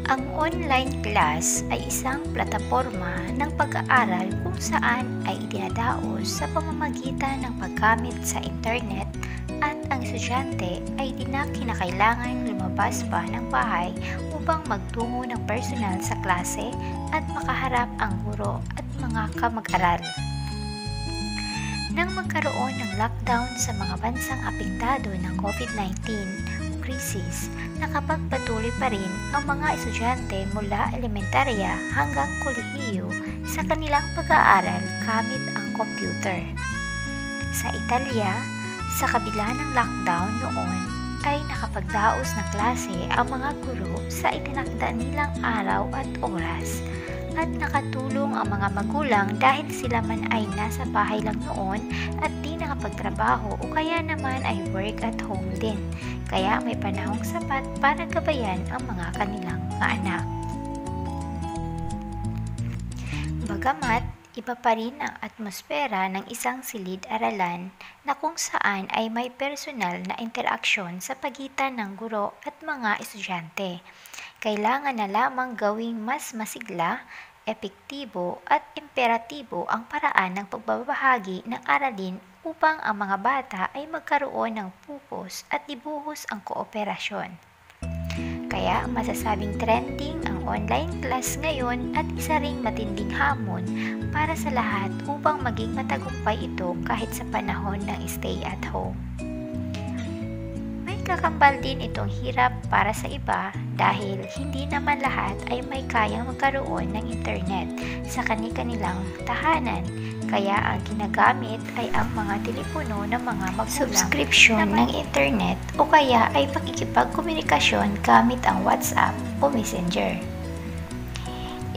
Ang online class ay isang plataporma ng pag-aaral kung saan ay idinadaos sa pamamagitan ng paggamit sa internet at ang estudyante ay di na kinakailangan lumabas pa ng bahay upang magtungo ng personal sa klase at makaharap ang guro at mga kamag-aral. Nang magkaroon ng lockdown sa mga bansang apektado ng COVID-19 o krisis, nakapagpatuloy pa rin ang mga estudyante mula elementarya hanggang kolehiyo sa kanilang pag-aaral gamit ang computer. Sa Italia, sa kabila ng lockdown noon, ay nakapagdaos ng klase ang mga guro sa itinakda nilang araw at oras, at nakatulong ang mga magulang dahil sila man ay nasa bahay lang noon at di nakapagtrabaho o kaya naman ay work at home din. Kaya may panahong sapat para gabayan ang mga kanilang mga anak. Bagamat iba pa rin ang atmosfera ng isang silid-aralan na kung saan ay may personal na interaksyon sa pagitan ng guro at mga estudyante. Kailangan na lamang gawing mas masigla, epektibo at imperatibo ang paraan ng pagbabahagi ng aralin upang ang mga bata ay magkaroon ng pukos at dibuhos ang kooperasyon. Kaya masasabing trending ang online class ngayon at isa ring matinding hamon para sa lahat upang maging matagumpay ito kahit sa panahon ng stay at home. May kakambal din itong hirap para sa iba dahil hindi naman lahat ay may kayang magkaroon ng internet sa kani-kanilang tahanan. Kaya ang ginagamit ay ang mga telepono ng mga magulang, subscription ng internet o kaya ay pakikipagkomunikasyon gamit ang WhatsApp o Messenger.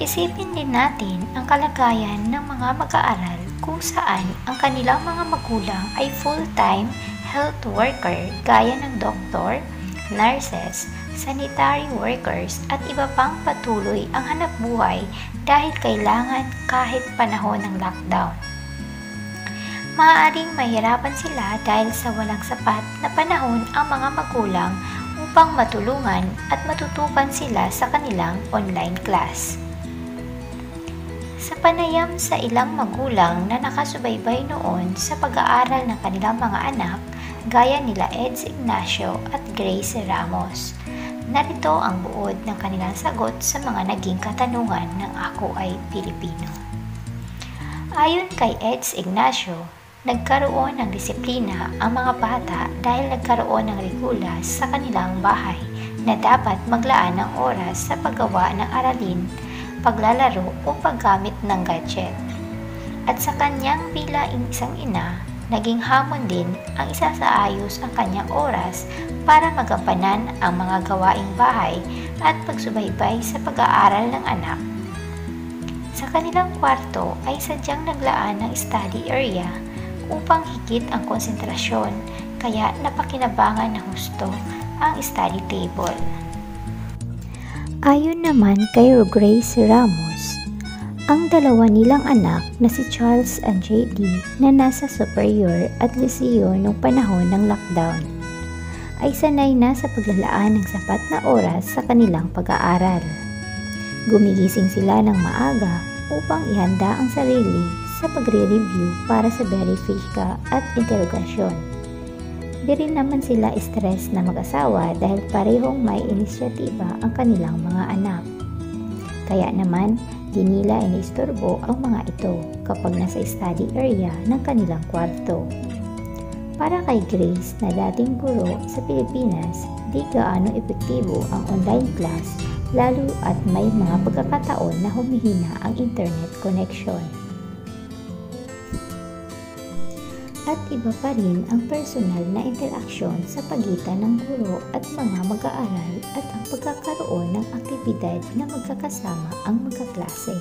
Isipin din natin ang kalagayan ng mga mag-aaral kung saan ang kanilang mga magulang ay full-time health worker gaya ng doktor, nurses, sanitary workers at iba pang patuloy ang hanapbuhay dahil kailangan kahit panahon ng lockdown. Maaaring mahirapan sila dahil sa walang sapat na panahon ang mga magulang upang matulungan at matutukan sila sa kanilang online class. Sa panayam sa ilang magulang na nakasubaybay noon sa pag-aaral ng kanilang mga anak, gaya nila Eds Ignacio at Grace Ramos, narito ang buod ng kanilang sagot sa mga naging katanungan ng Ako ay Pilipino. Ayon kay Eds Ignacio, nagkaroon ng disiplina ang mga bata dahil nagkaroon ng regula sa kanilang bahay na dapat maglaan ng oras sa paggawa ng aralin, paglalaro o paggamit ng gadget. At sa kanyang bilang isang ina, naging hamon din ang isasaayos ang kanyang oras para magampanan ang mga gawaing bahay at pagsubaybay sa pag-aaral ng anak. Sa kanilang kwarto ay sadyang naglaan ng study area upang higit ang konsentrasyon, kaya napakinabangan ng husto ang study table. Ayon naman kay Grace Ramos, ang dalawa nilang anak na si Charles and JD na nasa superior at liseyo noong panahon ng lockdown ay sanay na sa paglalaan ng sapat na oras sa kanilang pag-aaral. Gumigising sila ng maaga upang ihanda ang sarili sa pagre-review para sa verifika at interogasyon. Di rin naman sila stress na mag-asawa dahil parehong may inisyatiba ang kanilang mga anak. Kaya naman, di nila inistorbo ang mga ito kapag nasa study area ng kanilang kwarto. Para kay Grace na dating guro sa Pilipinas, di gaano epektibo ang online class lalo at may mga pagkakataon na humihina ang internet connection. At iba pa rin ang personal na interaksyon sa pagitan ng guro at mga mag-aaral at ang pagkakaroon ng aktibidad na magkakasama ang magkaklase.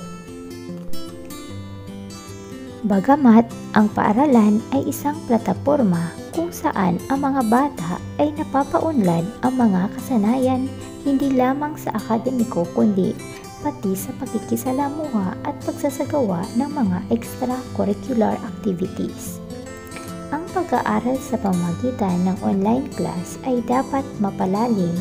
Bagamat ang paaralan ay isang plataporma kung saan ang mga bata ay napapaunlad ang mga kasanayan hindi lamang sa akademiko kundi pati sa pakikisalamuha at pagsasagawa ng mga extracurricular activities. Ang pag-aaral sa pamamagitan ng online class ay dapat mapalalim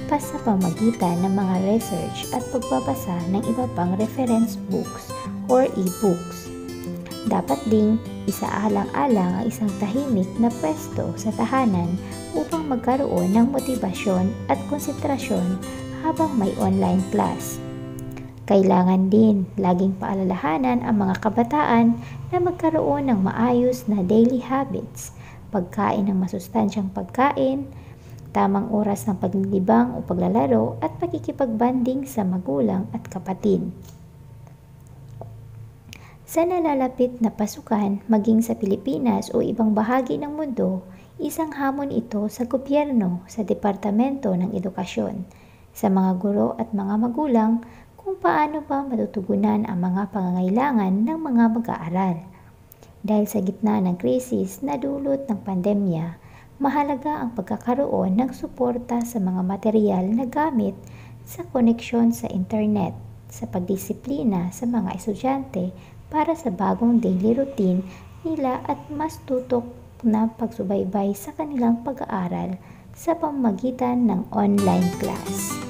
pa sa pamamagitan ng mga research at pagbabasa ng iba pang reference books or e-books. Dapat ding isaalang-alang ang isang tahimik na pwesto sa tahanan upang magkaroon ng motibasyon at konsentrasyon habang may online class. Kailangan din laging paalalahanan ang mga kabataan na magkaroon ng maayos na daily habits, pagkain ng masustansyang pagkain, tamang oras ng paglilibang o paglalaro at pakikipagbanding sa magulang at kapatid. Sa nalalapit na pasukan, maging sa Pilipinas o ibang bahagi ng mundo, isang hamon ito sa gobyerno, sa Departamento ng Edukasyon, sa mga guro at mga magulang kung paano ba matutugunan ang mga pangangailangan ng mga mag-aaral. Dahil sa gitna ng krisis na dulot ng pandemya, mahalaga ang pagkakaroon ng suporta sa mga material na gamit sa koneksyon sa internet, sa pagdisiplina sa mga estudyante para sa bagong daily routine nila at mas tutok na pagsubaybay sa kanilang pag-aaral sa pamamagitan ng online class.